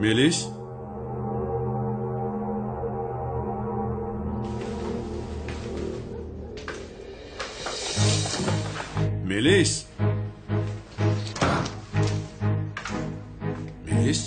Melis? Melis? Melis?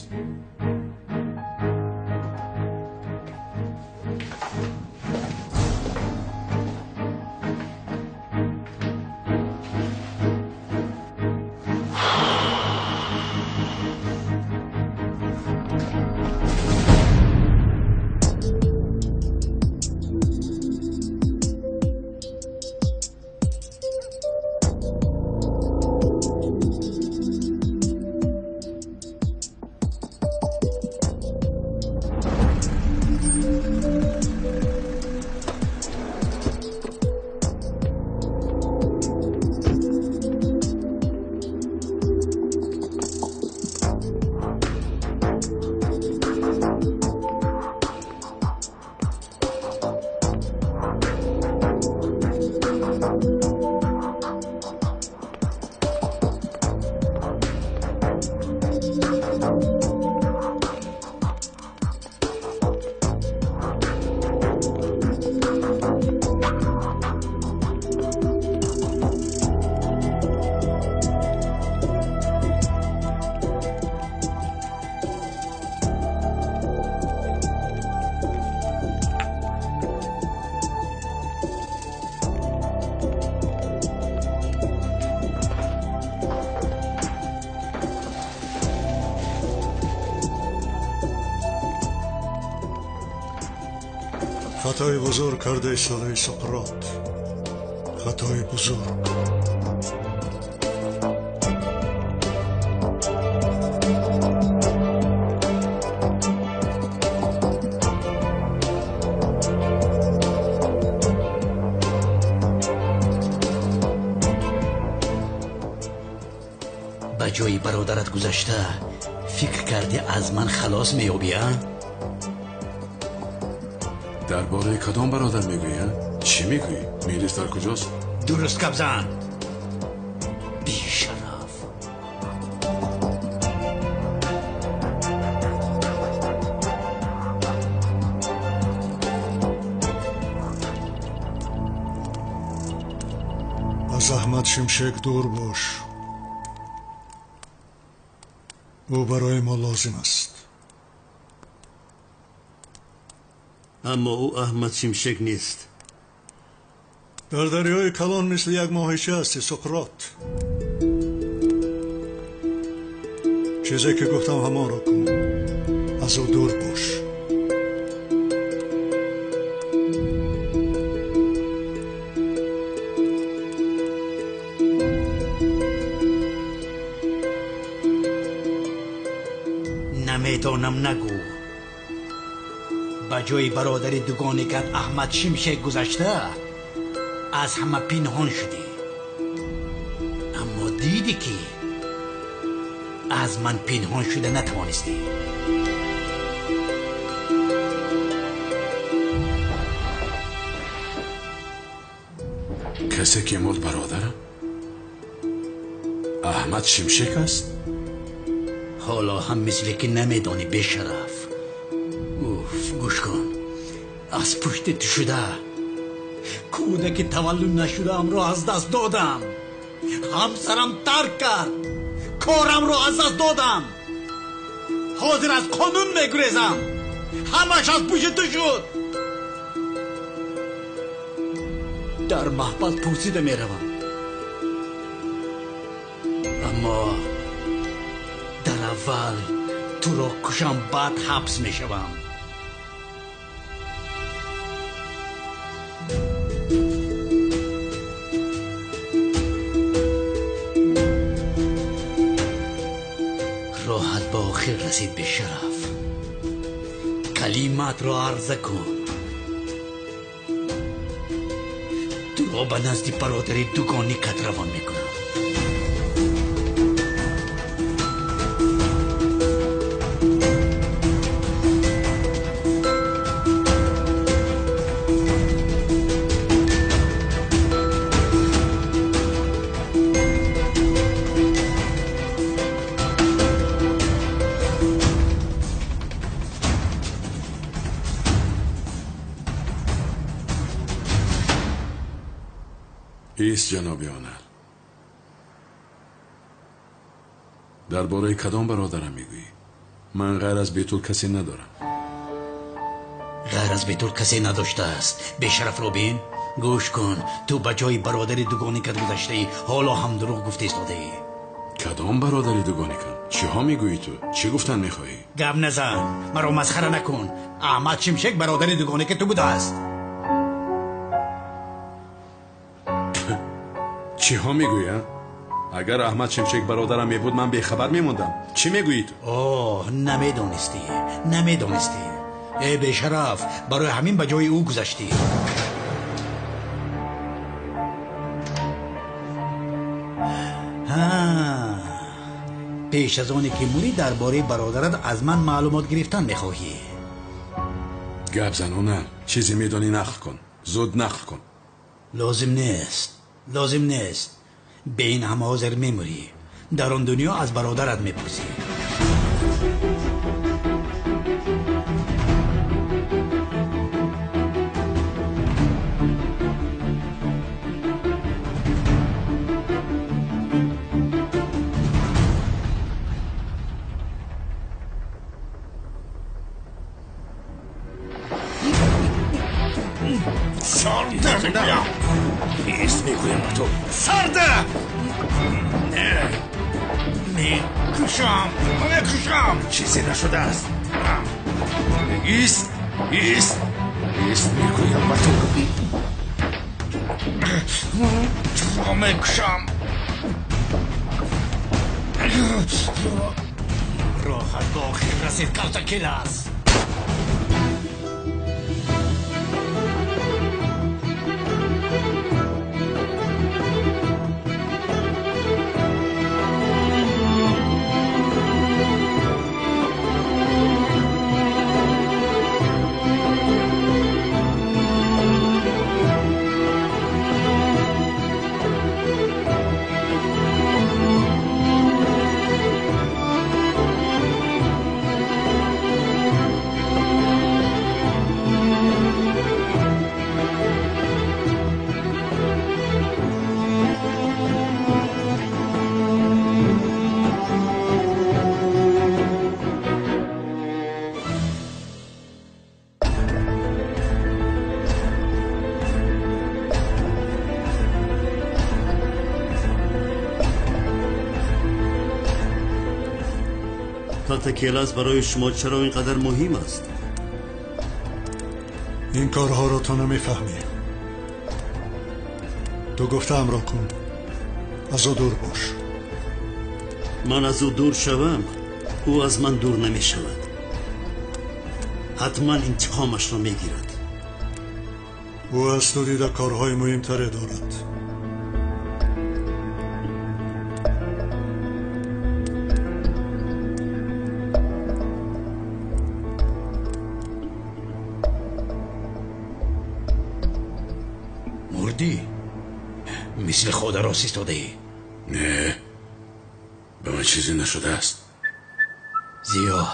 خطای بزرگ کرده ساله سقراط. خطای بزرگ. با جای برادرت گذشته فکر کردی از من خلاص میابی؟ درباره کدام برادر میگویی؟ چی میگویی؟ میلیس در کجاست؟ درست کبزن بی شرف. از احمد شمشک دور باش. او برای ما لازم است. اما او احمد شمشک نیست. در دریای کلان مثل یک ماهیچه هستی سقراط. چیزی که گفتم همان را کن. از او دور باش. نمیتونم نگو. با جای برادر دوگانه که احمد شمشک گذشته از همه پنهان شدی، اما دیدی که از من پنهان شده نتوانستی. کسی که مرد برادرم احمد شمشک است؟ حالا هم مثل که نمیدانی به شرف. اوف گوش کن، از پشت تو شده کودک تولد نشده ام را از دست دادم. همسرم ترک کرد، کارم را از دست دادم. حاضر از قانون میگریزم. همش از پشت تو شد. در محبت پوسیده میروم، اما در اول تو را کشم، بعد حبس میشوم. راحت با آخر رسید به شرف. کلمات را عرضه کن. تو را به نزد برادر دوگانی قد روان میکنم. ایست جناب آنر. درباره کدام برادرم میگویی؟ من غیر از بیتول کسی ندارم. غیر از بیتول کسی نداشته است. به شرف روبین گوش کن، تو بجای برادر دوگانی که گذشته ای حالا هم دروغ گفته ایستاده ای. کدام برادری دوگانی کن؟ چی ها میگویی تو؟ چی گفتن میخواهی؟ گپ نزن، مرا مسخره نکن. احمد شمشک برادر دوگانی که تو بوده است. چی ها میگویی؟ اگر احمد شمشک برادرم میبود من بیخبر میموندم. چی میگویی تو؟ اوه، نمیدانستی. ای به شرف، برای همین بجای او گذشتی. پیش از آنی که موری درباره برادرت از من معلومات گرفتن میخواهی. گپ زنونم. چیزی میدانی نقل کن. زود نقل کن. لازم نیست. به این همه حاضر میموری. در آن دنیا از برادرت میپرسی. ایست میگویم تو. سرده! میکشم. چیزی نشده است. ایست میگویم با تو. میکشم. راحت با آخر رسید کلتاکیلاس. کلتاکیلاس برای شما چرا اینقدر مهم است؟ این کارها رو تو نمیفهمی. تو گفتم را کن. از او دور باش. من از او دور شوم، او از من دور نمی شود. حتما انتقامش را میگیرد. او از تو دیده کارهای مهمتره دارد. مردی؟ مثل خود راست ایستاده ای؟ نه، به من چیزی نشده است. زیا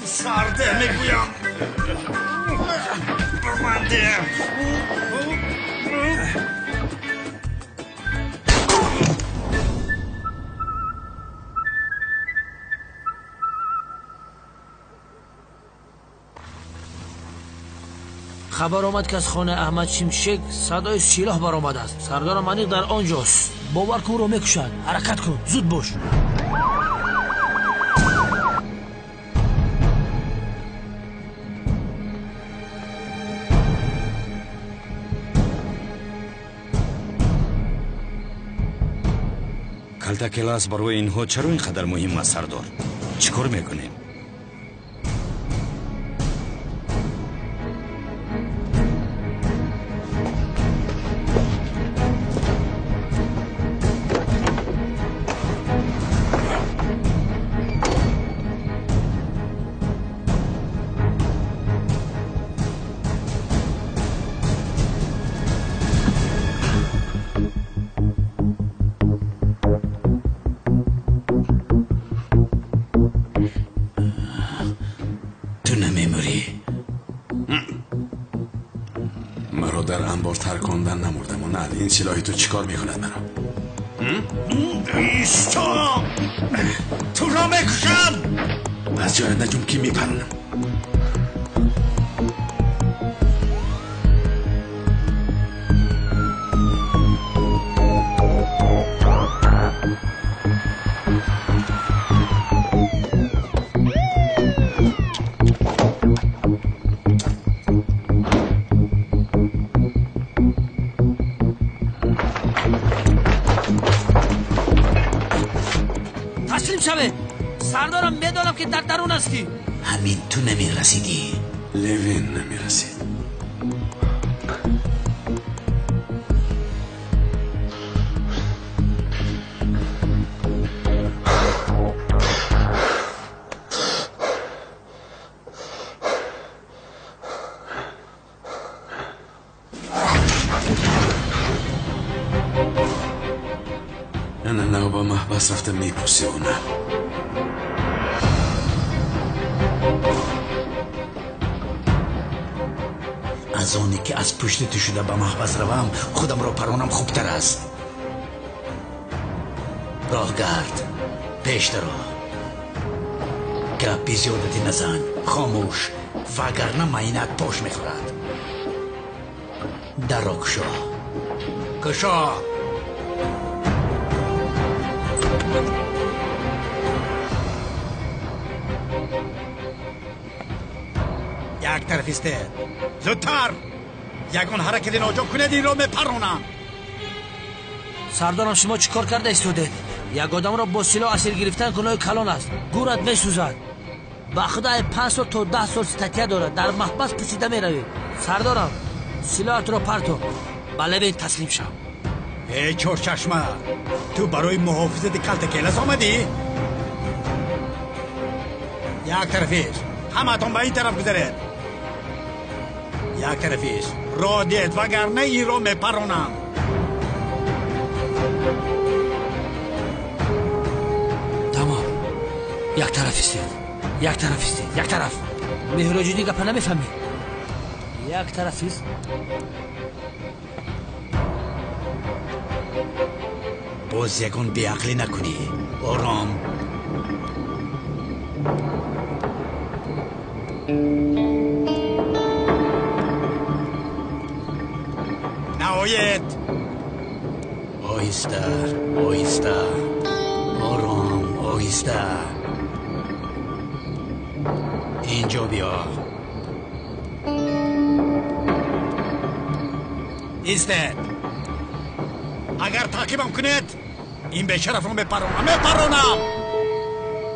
سرده میگویم. برمنده. خبر آمد که از خانه احمد شمشک صدای سلاح برآمده است. سردار منیق در آنجاست. باور کن رو میکشد. حرکت کن، زود باش. کلتاکیلاس برای اینها چرا اینقدر مهم است سردار؟ چیکار میکنیم؟ در انبار ترکاندن نمردم و نه این سلاحی تو چیکار میکند مرا؟ ایستا تو را میکشم. از جای نجوم کی میپرونم. سردارم میدانم که در درون هستی. همین تو نمیرسیدی. لوین نمیرسید. نه با محبس رفته میپوسی و نه. از آنی که از پشت تو شده به محبس روم خودم را پرانم خوبتر است. راه گرد پیش درو. گپی زیادتی نزن. خاموش وگرنه معینت پاش میخورد. در را کشا کشا. یک طرفیسته زودتر یکون حرکت ناجا کنید این را میپرونم. سردارم شما چی کار کرده ایستاده؟ یک آدم را با سلاح اسیر گرفتن گناه کلان است. گورت میسوزد. با خدای 5 سال تا 10 سال ستیه دارد. در محبس پسیده میروی. سردارم سلاحت را پرتو بله بین تسلیم شو. ای چور چشمه تو برای محافظت کلت کلس آمدی؟ یک طرفیش همه تون به این طرف گذارید. یک طرفیش را دید وگرنه این را میپرونم. تمام. یک طرف استید. یک طرف استید. یک طرف. مهراجی دیگه پا نمیفهمی. یک طرف است. باز یکون بیعقلی نکنی. آرام. نهایت آهسته آهسته. آرام آهسته. اینجا بیا. ایستد. اگر تعقیبم کنید این به شرف رو میپرونم.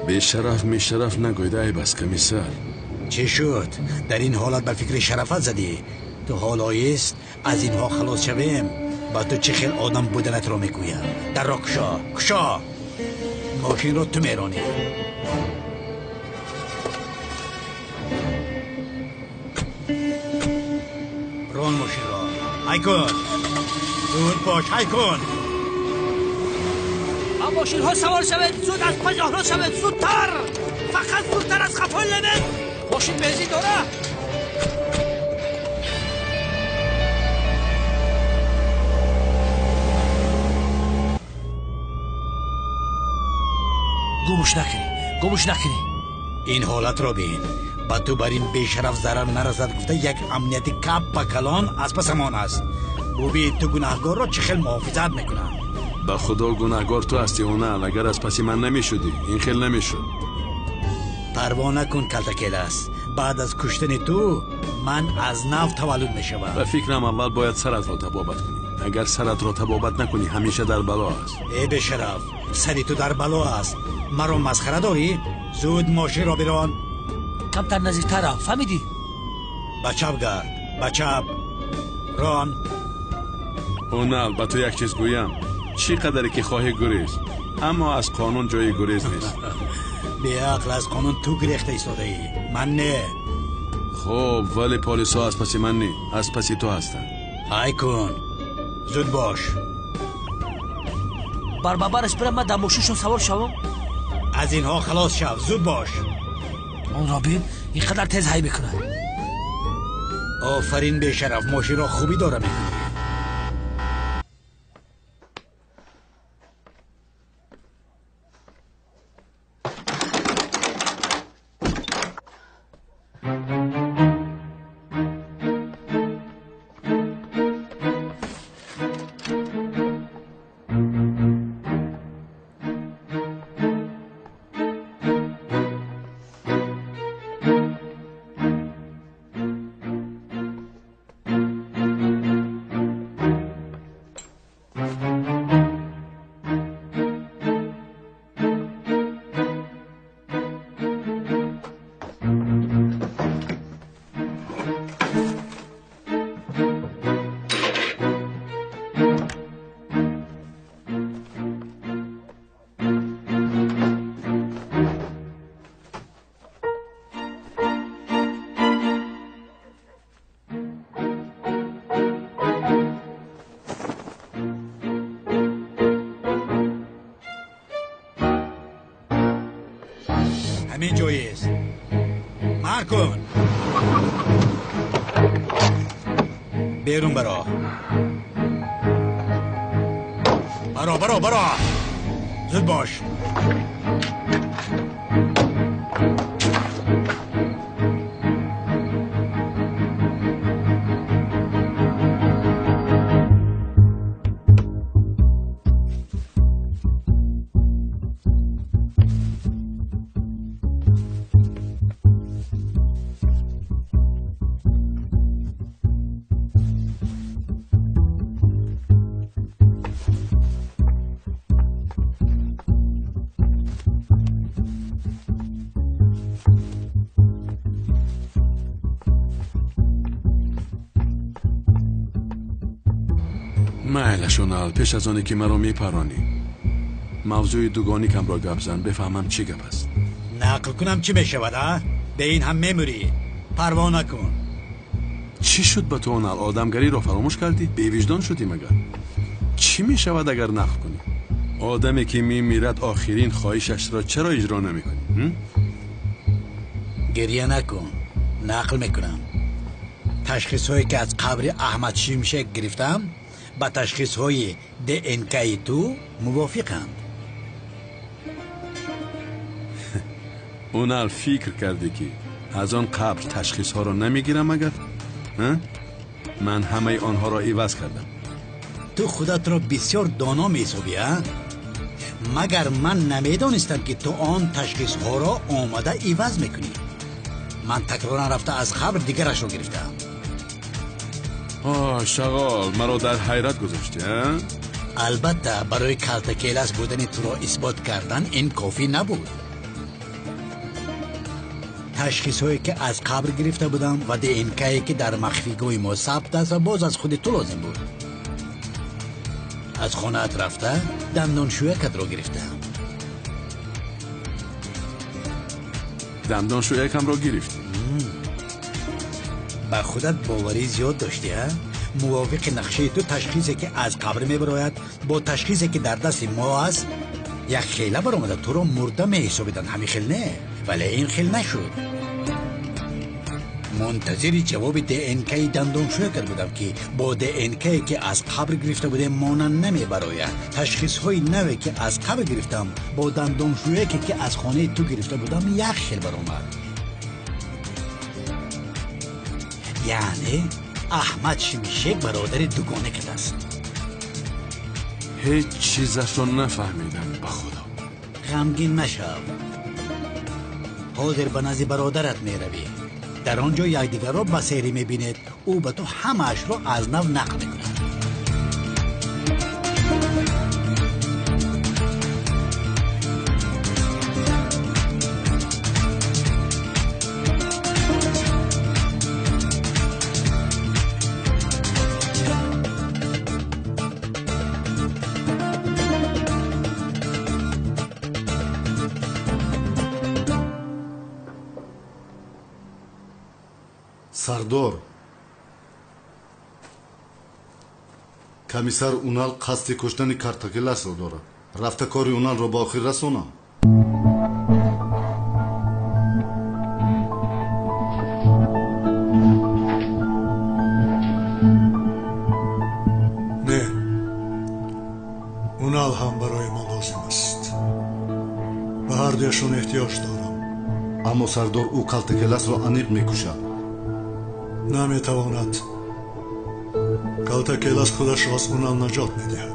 به شرف می شرف نگویده ای بس کمیسر. چه شد؟ در این حالت به فکر شرفت زدی؟ تو حال آیست از اینها خلاص شویم با تو چه خیل آدم بودنت را میگویم. در را کشا کشا. ماشین را تو میرانی. ران ماشین را های کن. زود باش های کن. ماشین ها سوار شوید. زود از پنجاه را شوید. زودتر. فقط زودتر از خفای لبید. ماشین بنزین داره. گمش نکنی. این حالت را بین. با تو بر این بیشرف ضرر نرسد گفته یک امنیتی کپ با کلان از پسمان است. ببین تو گناهگار را چه خیل محافظت میکنم. به خدا گناهگار تو هستی و نه. اگر از پسی من نمیشدی این خیل نمیشد. پروا نکن کلتکیل است. بعد از کشتن تو من از نو تولد میشوم. به فکرم اول باید سرت را تبابت کنی. اگر سرت را تبابت نکنی همیشه در بلا است. ای بشرف سری تو در بلا است. مرا مسخره داری؟ زود ماشین را بران. کمتر نزدیکتر فهمیدی؟ بچپ گرد بچپ ران. اونال با تو یک چیز گویم. چی قدری که خواهی گریز اما از قانون جای گریز نیست. به عقل از قانون تو گرفته ایستاده ای. من نه. خب ولی پلیسا از پسی من نی. از پسی تو هستن. های کن. زود باش. بر اسپرم من در ماشینشون سوار شوم. از اینها خلاص شو. زود باش. اون را بین اینقدر تیز هی میکنه. آفرین به شرف، ماشین را خوبی داره میکنی. همین جاییست. مارکون بیرون برا. برا زود باش. شونال پیش از آنی که مرا میپرانی موضوع دوگانی کم را گپ زن بفهمم چی گپ است. نقل کنم چی میشود؟ به این هم میموری. پروا نکن. چی شد به تو اونال؟ آدمگری را فراموش کردی؟ بی وجدان شدی مگر؟ چی میشود اگر نقل کنی؟ آدمی که میمیرد آخرین خواهشش را چرا اجرا نمیکنی؟ گریه نکن. نقل میکنم. تشخیص هایی که از قبر احمد شیمشک گرفتم با تشخیص های DNK تو موافقند. اونال فکر کرده که از آن قبل تشخیص ها را نمیگیرم مگر؟ من همه آنها را عوض کردم. تو خودت را بسیار دانا می‌حسابی ها؟ مگر من نمیدانستم که تو آن تشخیص ها را آمده عوض میکنی. من تکرارا رفته از قبر دیگرش را گرفتم. شغال مرا در حیرت گذاشتی ها؟ البته برای کلتکیلس بودن تو را اثبات کردن این کافی نبود. تشخیص هایی که از قبر گرفته بودم و DNK که در مخفیگاه ما ثبت است باز از خود تو لازم بود. از خانه‌ات رفته دندانشویکت را گرفتم. دندانشویکم را گرفتی؟ با خودت باوری زیاد داشتی ها؟ موافق نقشه تو تشخیصی که از قبر میبراید با تشخیصی که در دست ما است یک خیله برآمده تو را مرده میحسابیدن. همین خیل نه، ولی این خیل نشد. منتظر جواب DNK دندانشویکت بودم که با DNK که از قبر گرفته بوده مانند نمیبراید. تشخیص های نوی که از قبر گرفتم با دندانشویکی که از خانه تو گرفته بودم یک خیل برآمد. یعنی احمد شیمشک برادر دوگانه کده است. هیچ چیزش رو نفهمیدم به خدا. غمگین مشو. حاضر به نزد برادرت می روی. در آنجا یکدیگر را بصیری می بینید. او به تو همه‌اش را از نو نقل می کند. سردار комиссар унал қасди куштани картакиласро дорад. рафта кори уналро ба охир расонам. аммо сардор ӯ калтакеласро аниқ мекушад. наметавонад. калтакелас худашро аз унал наҷот медиҳад.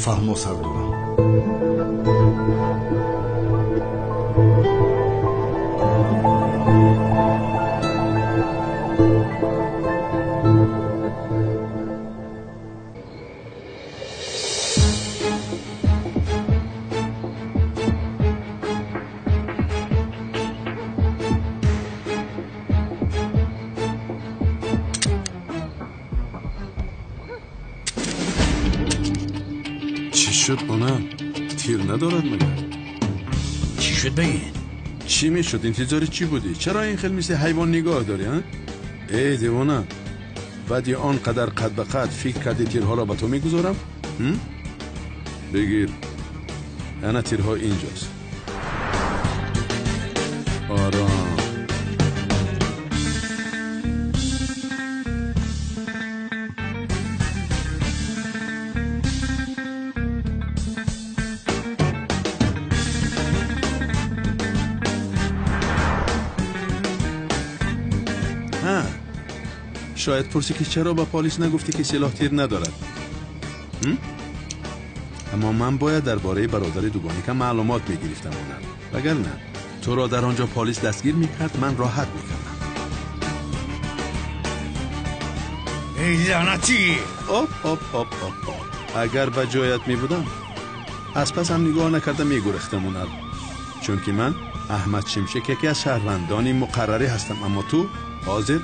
фаҳмо сардорам. شد اونا تیر ندارد مگر؟ چی شد بگین؟ چی میشد؟ انتظار چی بودی؟ چرا این خیلی مثل حیوان نگاه داری ها؟ ای دیوانه بعد یا آنقدر قد به قد فکر کردی تیرها را به تو میگذارم؟ بگیر انا تیرها اینجاست. آرام شاید پرسی که چرا با پلیس نگفتی که سلاح تیر ندارد. اما من باید درباره برادر دوگانه که معلومات میگرفتم وگر نه تو را در آنجا پلیس دستگیر میکرد من راحت میکردم. ای لعنتی! اگر به جایت میبودم از پس هم نگاه نکرده میگرختم چون که من احمد شمشک یکی از شهروندان مقرری هستم اما تو حاضر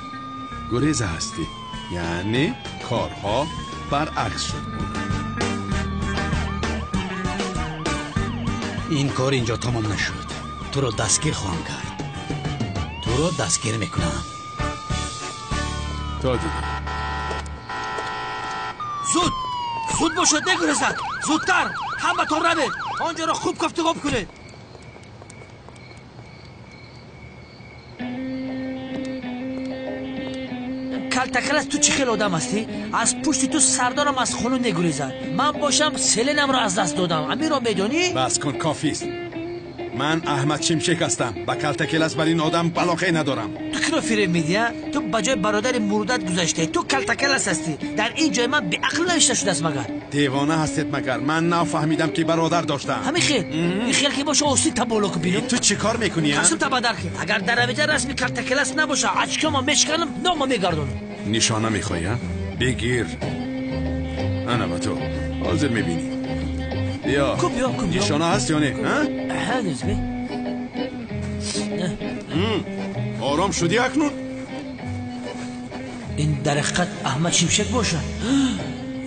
گریزه هستی. یعنی کارها برعکس شد. این کار اینجا تمام نشد. تو رو دستگیر خواهم کرد. تو رو دستگیر میکنم. تا دیگه زود باشد نگریزد. زودتر همه تون روید آنجا را خوب گفتگو کنید. کلتکلس تو چی خیلی آدم هستی؟ از پشت تو سردارم از خونو نگریزد. من باشم سلنم را از دست دادم. همین را میدونی؟ بس کن کافیست. من احمد شمشک هستم. با کلتکلس بر این آدم بلاخی ندارم. تو کی رو فریب میدی؟ تو بجای برادر مردت گذاشته. تو کلتکلس هستی. در این جای من به عقل نوشته شده است مگر؟ دیوانه هستید مگر؟ من نفهمیدم که برادر داشتم. همین خیر. این خیر که باشه اوسی تبولو کو بینم. تو چی کار میکنی؟ قسم تبادر که اگر در اویجه رسمی کلتکلس نباشه اچکامو میشکنم نامو میگردونم. نشانه میخوایی ها؟ بگیر. انا با تو حاضر میبینی. بیا نشانه هست یا نه؟ آرام شدی اکنون؟ این در حقیقت احمد شمشک باشد.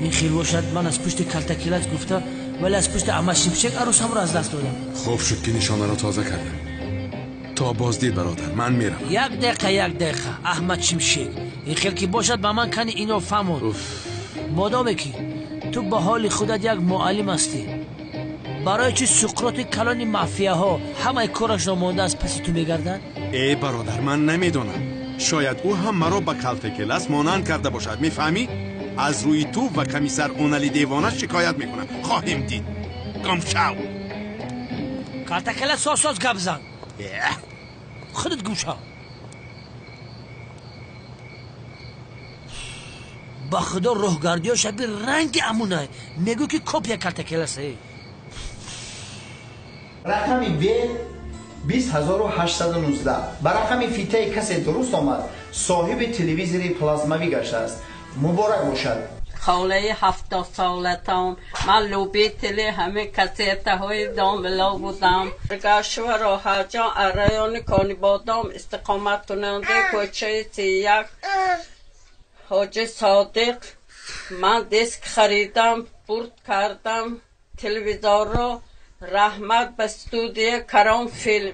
این خیلی باشد من از پشت کلتکلس گفته ولی از پشت احمد شمشک عروس هم را از دست دادم. خوب شد که نشانه را تازه کردم. تا بازدید برادر من میرم. یک دقیقه احمد شمشک این خیلی که باشد به من کنی اینو فهمون. مادامه که تو به حال خودت یک معلم هستی برای چی سقراط کلان مافیاها همه کارش را مانده از پس تو میگردن؟ ای برادر من نمیدونم. شاید او هم مرا به کلتکلس مانند کرده باشد. میفهمی؟ از روی تو و کمیسر اونلی دیوانه شکایت میکنم. خواهیم دید. گم شو. کلتکلس ساز گپ زن. خودت گم شو. با خدا روحگردی ها شبیه رنگ امونه. میگو که کپی کلتکلسه. رقمی ب 20819 با رقمی فیته کسی درست آمد صاحب تلویزیون پلازموی گشته است. مبارک باشد. خاله 70 سالتان من لوبی تلی همه کسیته های داملا بودم. گشور و حاجان ارایان کانی بادام استقامت کننده کوچه 31 حاج صادق. من دیسک خریدم برد کردم تلویزیون رو. رحمت به استودیو کرام فیلم.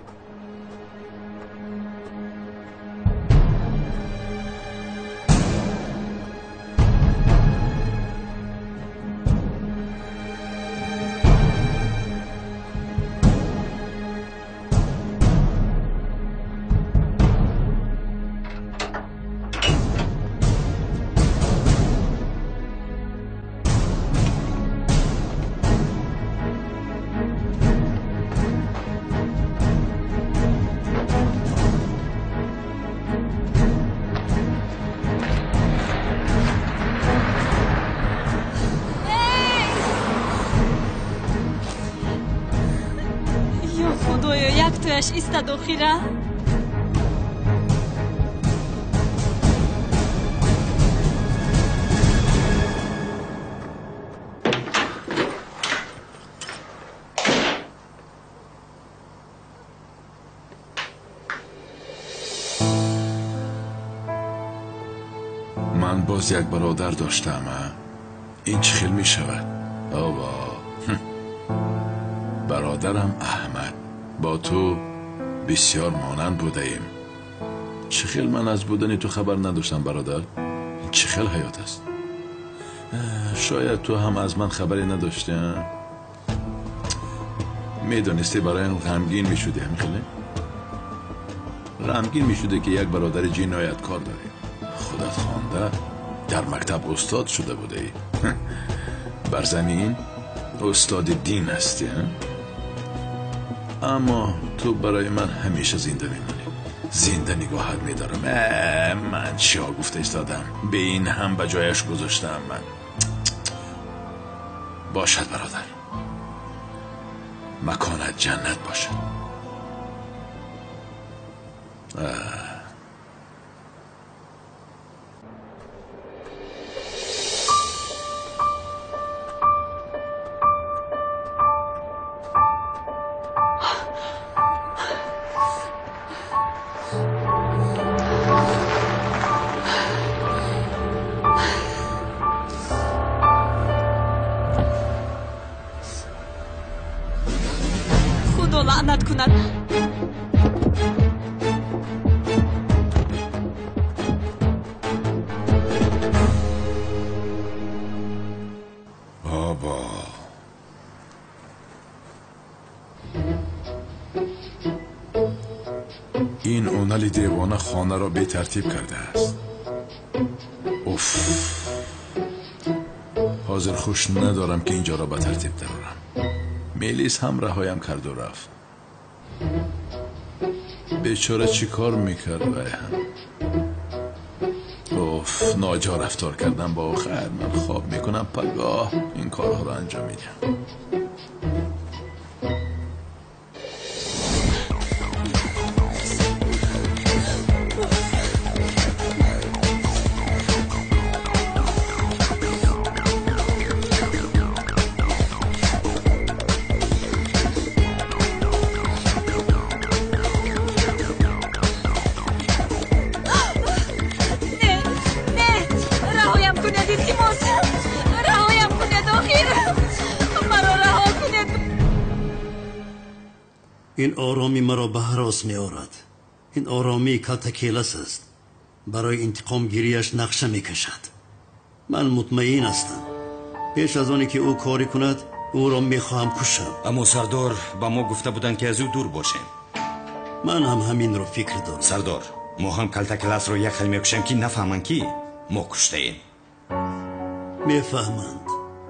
گیریش ایستاد اخیره؟ من باز یک برادر داشتم. این چه خیل می شود؟ آبا برادرم احمد، با تو بسیار مانند بوده ایم. چه خیل من از بودن تو خبر نداشتم برادر. چه خیل حیات است. شاید تو هم از من خبری نداشتی. میدونستی برای اون غمگین میشودی. همین خیلی غمگین میشده که یک برادر جنایتکار داری. خودت خوانده در مکتب استاد شده بوده ای. بر زمین استاد دین هستی. اما تو برای من همیشه زنده میمونی. زنده نگاهت میدارم. من چیا گفته ایستادم، به این هم به جایش گذاشتم. من باشد برادر، مکانت جنت باشد. خدا لعنت کند. بابا این اونالی دیوانه خانه را به ترتیب کرده است. اوف، حاضر خوش ندارم که اینجا را به ترتیب درارم. میلیس هم رهایم کرد و رفت. بیچاره چی کار میکرد وای هم. اوف، ناجا رفتار کردم با خیر. من خواب میکنم پگاه این کارها را انجام میدم. این آرامی مرا به هراس می آورد. این آرامی کلتکیلس است. برای انتقام گیریش نقشه می کشد. من مطمئن هستم پیش از آنی که او کاری کند او را می خواهم کشم. اما سردار با ما گفته بودن که از او دور باشیم. من هم همین رو فکر دارم. سردار، ما هم کلتکیلس رو یک خیل می کشیم که نفهمن که ما کشته ایم. می فهمند.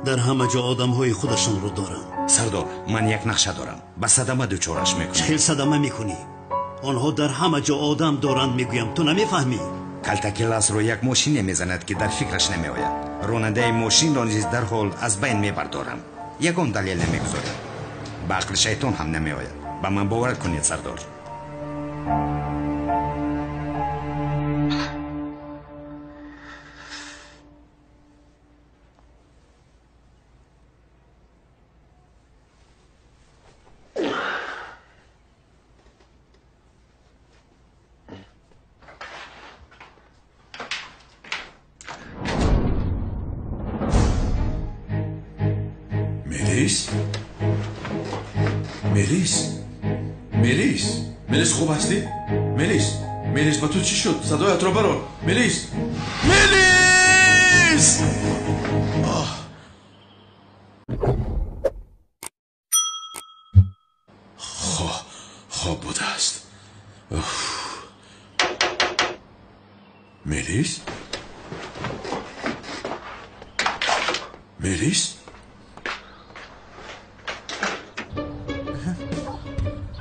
در همه جا آدم های خودشون رو دارن. سردار، من یک نقشه دارم. با صدمه دوچارش میکنم. چه صدمه میکنی؟ آنها در همه جا آدم دارند میگویم. تو نمیفهمی؟ کلتکیلس رو یک ماشین میزند که در فکرش نمیآید. راننده ماشین را نیز در حال از بین میبردارم. یگان دلیل نمیگذارم. به عقل شیطان هم نمیآید. به من باور کنید سردار. ملیس خوب هستی؟ ملیس با تو چی شد؟ صدایت را برار. ملیس خواب بوده است. ملیس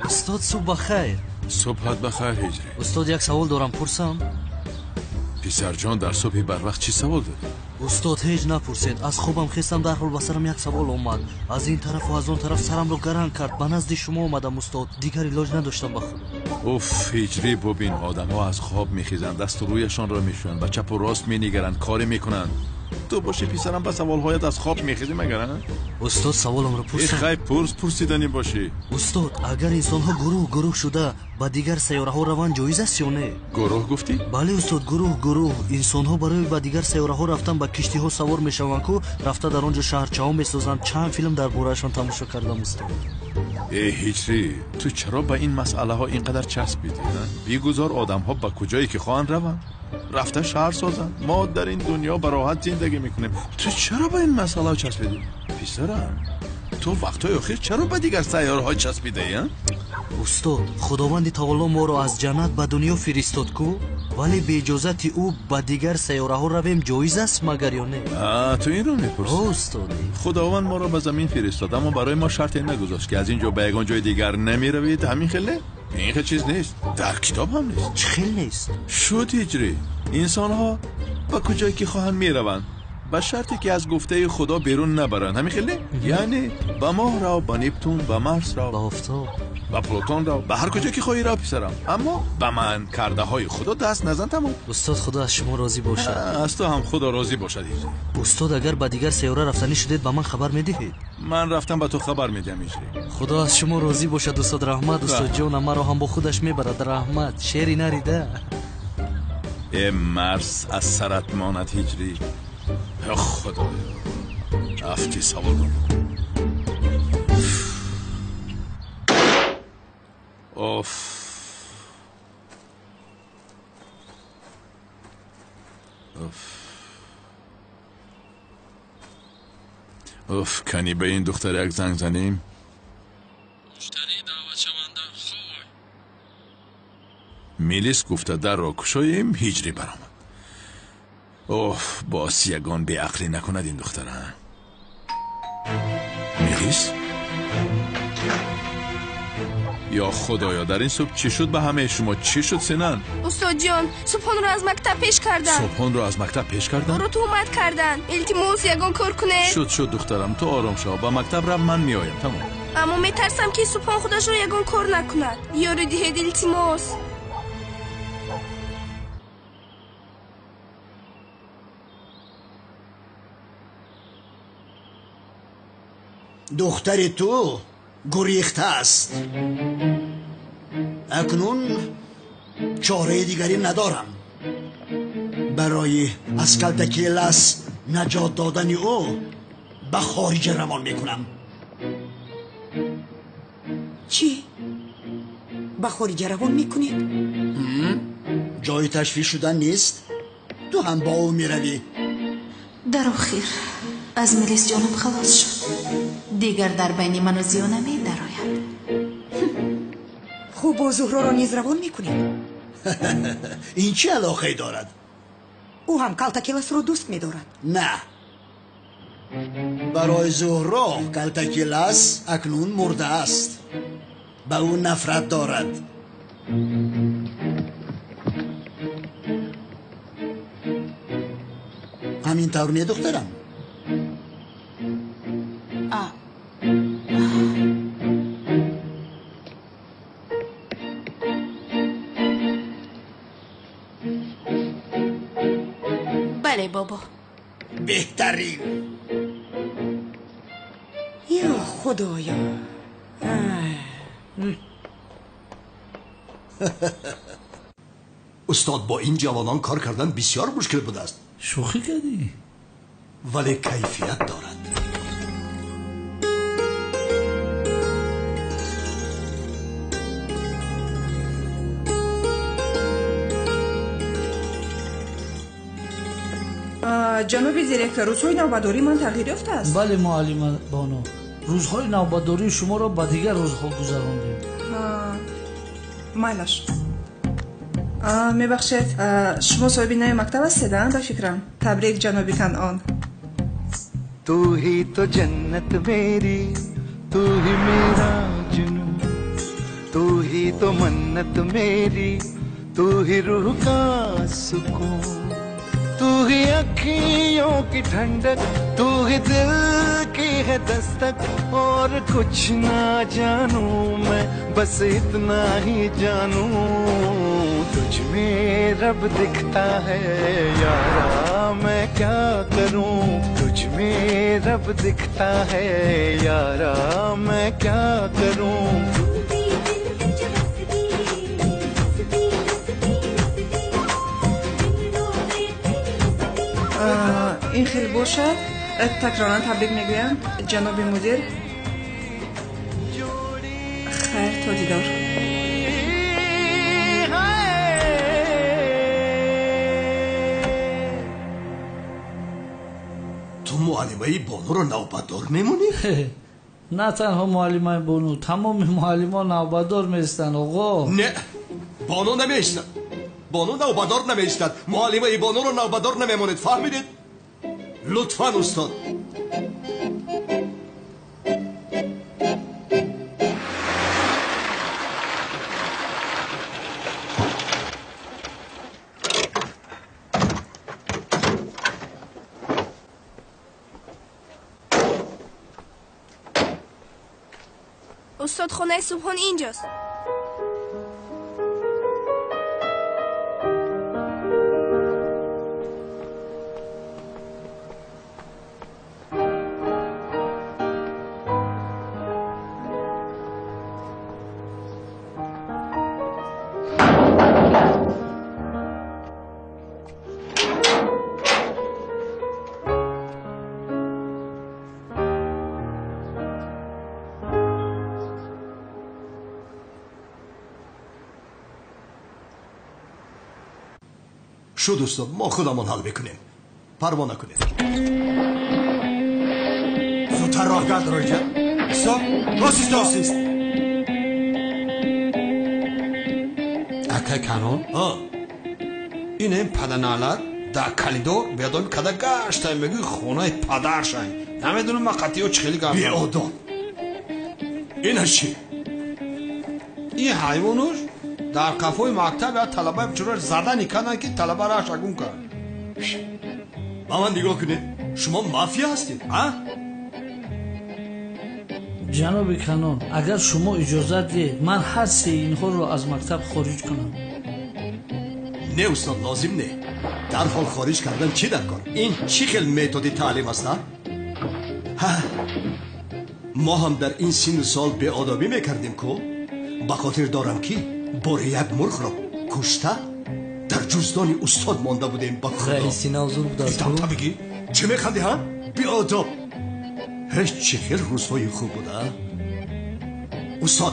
استاد صبح بخیر. صبحت بخیر هجری. استاد یک سوال دارم پرسم؟ پسر جان در صبح بر وقت چی سوال داری؟ استاد هیچ نپرسید. از خوابم خستم، در حال بسرم یک سوال اومد. از این طرف و از اون طرف سرم رو گران کرد. به نزد شما اومدم استاد. دیگر علاج نداشتم به خودم. اوف هجری ببین، آدم ها از خواب میخیزند، دست و رویشان را میشویند و چپ و راست مینگرند، کاری میکنند. تو باشی پسرم به سوالهایت از خواب میخیزی مگر؟ استاد سوالم رو پرسید. خیلی پرسیدنی باشی. استاد اگر انسان ها گروه شده با دیگر سیاره ها روان جایز است یا نه؟ گروه گفتی؟ بله استاد، گروه انسان ها برای با دیگر سیاره ها رفتن با کشتی ها سوار میشوند کو رفته در آنجا شهرچه ها میسازند. چند فیلم در بارهشان تماشا کردم استاد. ای هجری، تو چرا به این مسئله ها اینقدر چسبیدی؟ بیگذار آدم ها به کجایی که خواهند روند رفته شهر سازند. ما در این دنیا به راحت زندگی میکنیم. تو چرا به این مسئله ها چسبیدی؟ پسرم تو وقتای اخیر چرا به دیگر سیاره ها چسبیده ای؟ استاد خداوند تعالی ما رو از جنت به دنیا فرستاد کو، ولی به اجازت او به دیگر سیاره ها رویم جایز است مگر یا نه؟ تو این رو میپرسی؟ استاد خداوند ما رو به زمین فرستاد، اما برای ما شرطی نگذاشت که از اینجا به یگان جای دیگر نمیروید. همین خیلی این خیلی چیز نیست، در کتاب هم نیست. چه خیلی نیست؟ شد هجری، انسان ها به کجایی که خواهند میروند به شرطی که از گفته خدا بیرون نبرن. همین خیلی؟ یعنی به ماه را، به نپتون، به مرس را، به آفتاب، به پلوتون را، به هر کجا که خواهی را پسرم، اما به من کرده های خدا دست نزن. تمام. استاد خدا از شما راضی باشد. از تو هم خدا راضی باشد. استاد اگر به دیگر سیاره رفتنی شدید به من خبر میدهید؟ من رفتم به تو خبر میدم هجری. خدا از شما راضی باشد استاد. رحمت استاد جان مرا هم با خودش میبرد. رحمت شعری نریده. ای مرس از سرت ماند هجری. خدا افتی سوال اوف کنی به این دختر یک زنگ زنیم. مشتری دعوت شونده خواه میلیس گفته در را کشاییم. هجری برآمد. اوف باس یگان بی عقلی نکند این دختر. میلیس یا خدایا در این صبح چی شد به همه شما؟ چی شد سنن؟ استاد جان صبحان رو از مکتب پیش کردن. صبحان رو از مکتب پیش کردن؟ رو تو اومد کردن. التماس یگان کار کنه. شد دخترم تو آرام شو. با مکتب رو من میایم. تمام. اما میترسم که صبحان خودش رو یگان کار نکند. یاری دهید التماس. دختر تو گریخته است. اکنون چاره دیگری ندارم. برای از کلتکیلس نجات دادن او به خارج روان میکنم. چی؟ به خارج روان میکنید؟ جای تشویش شدن نیست. تو هم با او میروی. در آخر از میلیس جانم خلاص شد. دیگر در بین من و زیو نمی درآید. خوب و زهرا را نیز روان میکنید؟ این چه علاقه دارد؟ او هم کلتکیلس را دوست میدارد. نه، برای زهرا کلتکیلس اکنون مرده است. به او نفرت دارد. همین طور نیه دخترم؟ بله بابا. بهترین. یا خدایا. استاد با این جوانان کار کردن بسیار مشکل بوده است. شوخی کردی؟ ولی کیفیت دارد. جناب دیرکتور روزهای نوبتداری من تغییر یافته است. بله معلم بانو، روزهای نوبتداری شما را به دیگر روزها گذراندیم. مایلش میبخشید شما صاحب نای مکتب هستید؟ به فکرم. تبریک جناب کنعان. تو ही तो जन्नत मेरी, तू ही मेरा जुनू, तू ही तो मन्नत मेरी, तू ही रूह का सुकून. तू ही अखियों की ठंडक, तू ही दिल की है दस्तक, और कुछ ना जानू मैं, बस इतना ही जानू तुझ में रब दिखता है यारा, मैं क्या करूं, तुझ में रब दिखता है यारा, मैं क्या करूं. این خیلی باشد. تکرارا تبریک میگویم جناب مدیر. خیر تا دیدار. تو معلمای بانو رو نوبتدار میمونی؟ نه تنها معلمای بانو، تمام معلم ها نوبتدار میستن آقا. نه بانو نمیستن، بانو نوبتدار نمیستن، معلمای بانو رو نوبتدار نمیمونید، فهمیدید؟ لطفاً استاد. استاد خونه صبحان اینجاست. شو دوستان ما خودمون حل میکنیم، پروا نکنید. زودتر راه گرد رویجا. استاپ راست. اکای کانون؟ این پدرنالر در کلیدور بیادامی کده گشتای میگوی خونه پدرشای. نمیدونم ما قطعی چه خیلی گرد. بی آدم. این چی؟ این حیوانوش در کافوی مکتب یا طلبه بچورش زده نیکنن که طلبه را شگون کن. با من نگاه کنید، شما مافیا هستید ها؟ جناب کانون اگر شما اجازت دید من هر سه اینها رو از مکتب خارج کنم. نه استاد لازم نه. در حال خارج کردن چی در کار؟ این چی خیلی متدی تعلیم است؟ ما هم در این سن سال به آدابی میکردیم که به خاطر دارم که بار یک مرغ را کشته در جزدان استاد مانده بودیم. با خدا رئیسی نوزور بود از تو بگی چه میخندی ها؟ بی آداب. هیچ چه خیلی روزهای خوب بوده. استاد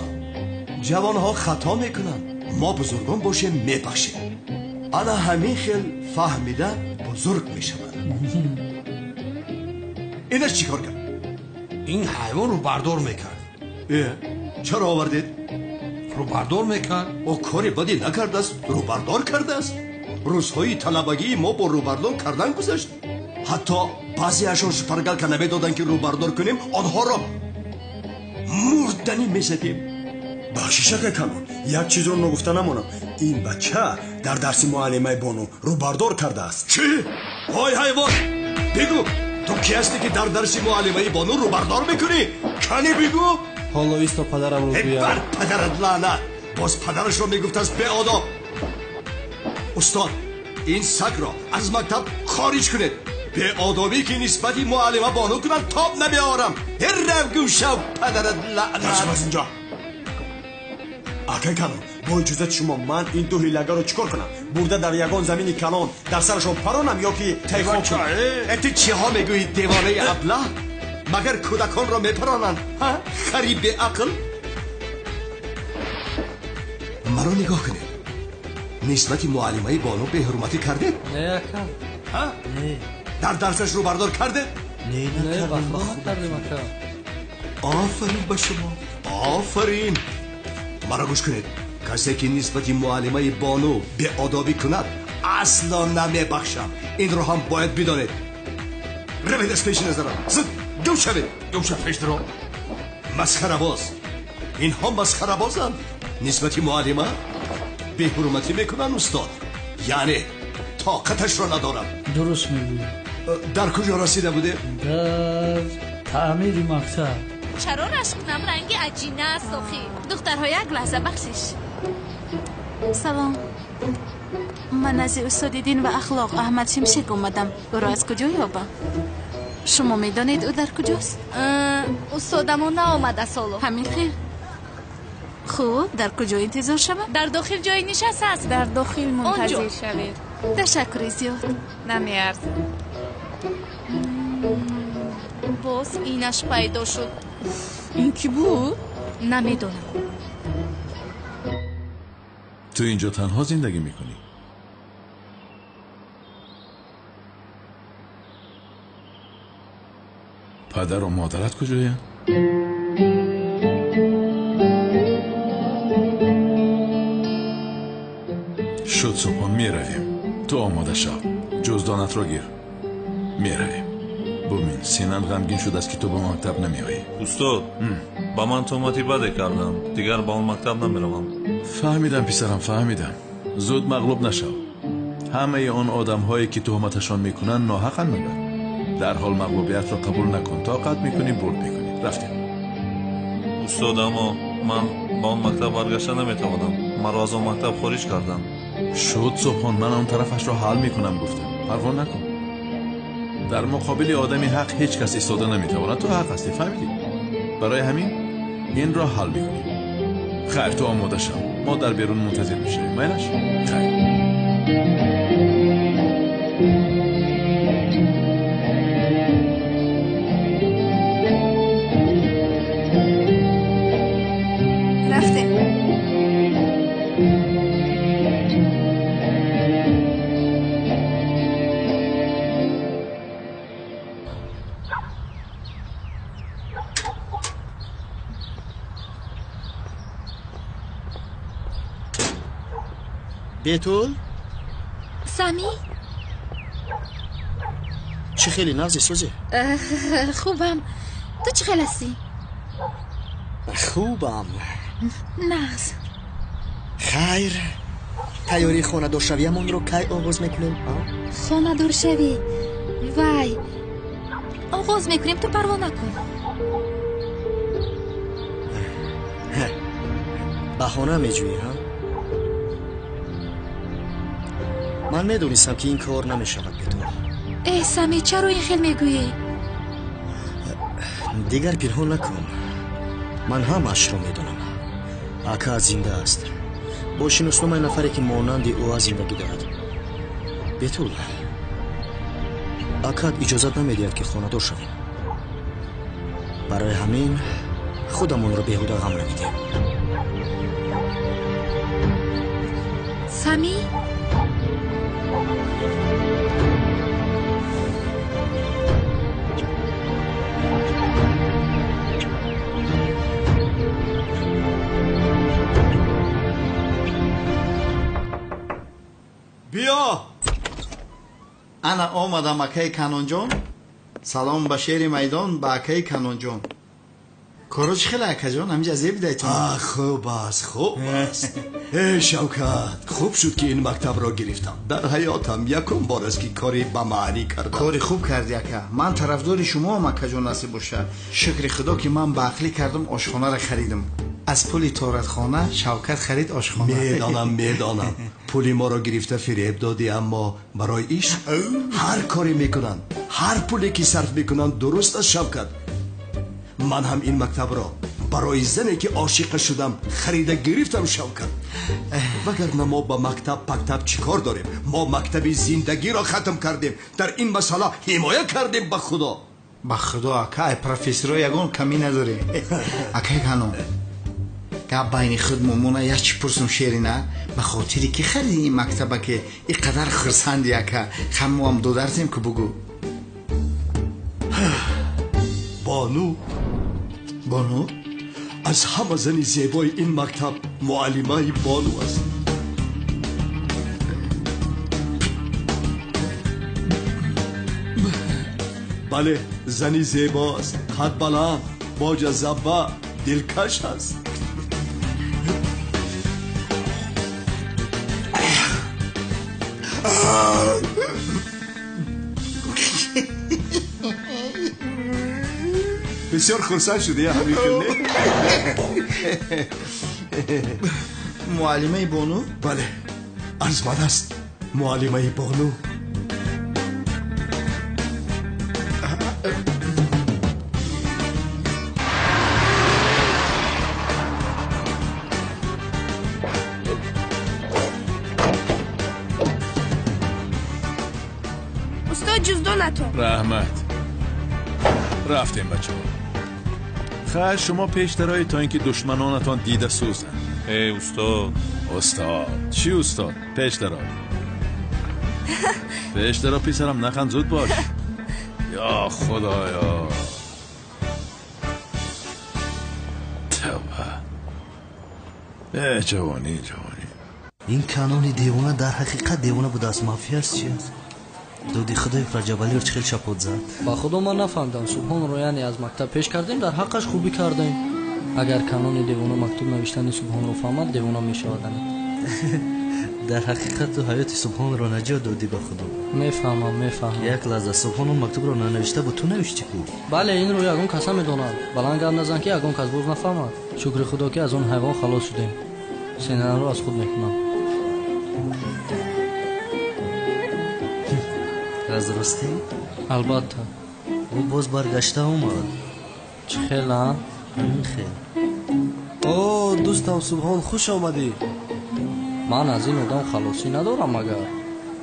جوان ها خطا میکنن، ما بزرگان باشیم میبخشیم. انا همین خیلی فهمیده بزرگ میشود. اینش چی کار کرد؟ این حیوان رو بردار میکرد. چرا آوردید؟ رو بردار میکرد. او کاری بدی نکرده است، رو بردار کرده است. روزهای طلبگی ما با رو بردار کردن گذشت. حتی بعضی اشان شپرگل که نمیدادن که رو بردار کنیم آنها را مردنی میزدیم. بخشیش کانون یک چیز رو نگفته نمونم. این بچه در درس معلمه بانو رو بردار کرده است. چی؟ وای حیوان بگو تو کی هستی که در درس معلمه بانو رو بردار میکنی؟ کنی بگو. حالا ایستا پدرم رو بیار. بر پدرت لعنت. باز پدرش رو میگفت است به آداب. استاد این سگ را از مکتب خارج کنید. به آدابی که نسبتی معلمه بانو کنن تاب نمیارم. هر رو گوشه و پدرت لعنت. از اینجا اکای کانون با اجازت شما من این دو هیلگر رو چکار کنم؟ برده در یگان زمین کلان در سرشون پرانم یا که تیغان کنم؟ انت چی ها میگویی دیوانه ابله؟ مگر کودکان را میپرانند؟ خریب عقل؟ مرا نگاه کنید. نسبتی معلمه بانو به حرمتی کردید؟ نه اکا. نه. در درسش رو بردار کرده؟ نه نکردیم اکا. آفرین به شما، آفرین. مرا گوش کنید. کسی که نسبتی معلمه بانو به آدابی کند اصلا نمیبخشم. این رو هم باید بدانید. روید از پیش نظرم. زد گم شوید. گم شو پیش درو. مسخره باز. این هم مسخره بازند. نسبتی معلمه به حرمتی میکنن استاد. یعنی طاقتش را ندارم. درست میگویی. در کجا رسیده بوده؟ در تعمیر مکتب. چرا رشقونم رنگ عجینه است آخی؟ دخترها یک لحظه بخشش. سلام، من از استاد دین و اخلاق احمد شمشک اومدم. او را از کجا یابم؟ شما میدانید او در کجاست؟ استادمون نآمده سالو. همین خیر. خوب، در کجا انتظار شوم؟ در داخل جای نشست است. در داخل منتظر شوید. تشکر زیاد. نمیارزه. باز اینش پیدا شد. این کی بود؟ نمیدونم. تو اینجا تنها زندگی میکنی؟ پدر و مادرت کجاین؟ شد صبحان میرویم. تو آماده شو، جزدانت را گیر، میرویم. ببین سینم غمگین شده است که تو به مکتب نمیایی. استاد با من تهمتی بده کردم، دیگر با اون مکتب نمیروم. فهمیدم پسرم، فهمیدم. زود مغلوب نشو. همه آن آدم هایی که تهمتشان میکنن ناحقن مگر. در حال مغلوبیت را قبول نکن. طاقت میکنی برد میکنی. رفتیم. استاد اما من با اون مکتب برگشته نمیتوانم. من را از اون مکتب خارج کردم. شد صبحان من اون طرفش را حل میکنم گفتم. پروا نکن. در مقابل آدمی حق هیچ کس ایستاده نمیتواند. تو حق هستی، فهمیدی؟ برای همین این را حل میکنی. خیر تو آماده شو، ما در بیرون منتظر میشیم. میلش خیر. بیتول؟ سامی؟ چه خیلی نازی سوزی؟ خوبم. تو چه خیلی هستی؟ خوبم. نغز. خیر تیاری خانه دار شویمون رو کی آغاز میکنیم؟ خانه دار شوی؟ وای آغاز میکنیم، تو پروا نکن. بهانه میجویی ها؟ من میدونستم که این کار نمیشود بیتول. ای سمی چرا این خیلی میگویی؟ دیگر پنهان نکن. من همش رو میدونم. اکا زنده است. با شناسنامه نفری که مانند او زندگی دارد. بیتول اکا اجازت نمیدهد که خانه دار شویم. برای همین خودمون رو بیهوده غم نمیدیم. سمی؟ بیا. انا آمدم اکای کنون جان. سلام به شیر میدان به اکای کنون جان. کارو چه خیلی اکا جان؟ همینجا زیب دیتون. خوب است، خوب است. ای شوکت، خوب شد که این مکتب را گرفتم. در حیاتم یکم بار است که کاری به معنی کردم. کاری خوب کردی اکا. من طرفدار شما هم اکا جان نصیب باشه. شکر خدا که من به عقلی کردم آشخانه را خریدم. از پولی تارتخانه شوکت خرید آشخانه. میدانم پولی ما را گرفته فریب دادی، اما برای ایش هر کاری میکنن، هر پولی که صرف میکنن درست است شوکت. من هم این مکتب را برای زنی که عاشق شدم خریده گرفتم شوکت. وگرنه ما با مکتب چیکار داریم؟ ما مکتب زندگی را ختم کردیم. در این مسئله حمایت کردیم. به خدا به خدا اکا پروفسور یگان کمی نداری. اکا کنون گپ بین خود ممونه یک چی پرسم شیری نه؟ به خاطری که خریدی این مکتبه که اینقدر خرسندی اکا خمو هم دو درزیم که بگو. بانو از همه زنی زیبای این مکتب معلمه بانو است. بله زنی زیبا است، قد بلند، با جذبه، دلکش است. بسیار خرسند شده یا همین خیلی معلمه بانو؟ بله ارزمند است معلمه بانو. استاد جزدانتون رحمت رفتیم بچه خیر شما پیشترهای تا اینکه دشمنانتان دیده سوزن. ای استاد. استاد چی استاد؟ پیشترها پیسرم نخند زود باش. یا خدایا توبه. جوانی این کانون دیوانه در حقیقت دیوانه بود از مافیا است. چی است؟ دودی خدای فرجابالی رو چخیل شپود زد. با خودم ما نفهمدم سبحان رو یعنی از مکتب پیش کردیم در حقش خوبی کردیم. اگر کانون دیوانه مکتوب نوشتن سبحان رو فهمد دیوانه میشه آدم. در حقیقت تو حیات سبحان رو نجات دادی با خودم. میفهمم یک لحظه سبحان مکتوب رو ننوشته بود تو نوشتی کو؟ بله این رو یگون کسا میدونم بلند گرد نزن که یگون کس باز نفهمد. شکر خدا که از اون حیوان خلاص شدیم. سینه رو از خود میکنم. از راستی؟ البته او باز برگشته اومد. چه خیلی ها؟ همین خیلی. اوه دوستم سبحان خوش آمدی. من از این آدم خلاصی ندارم مگر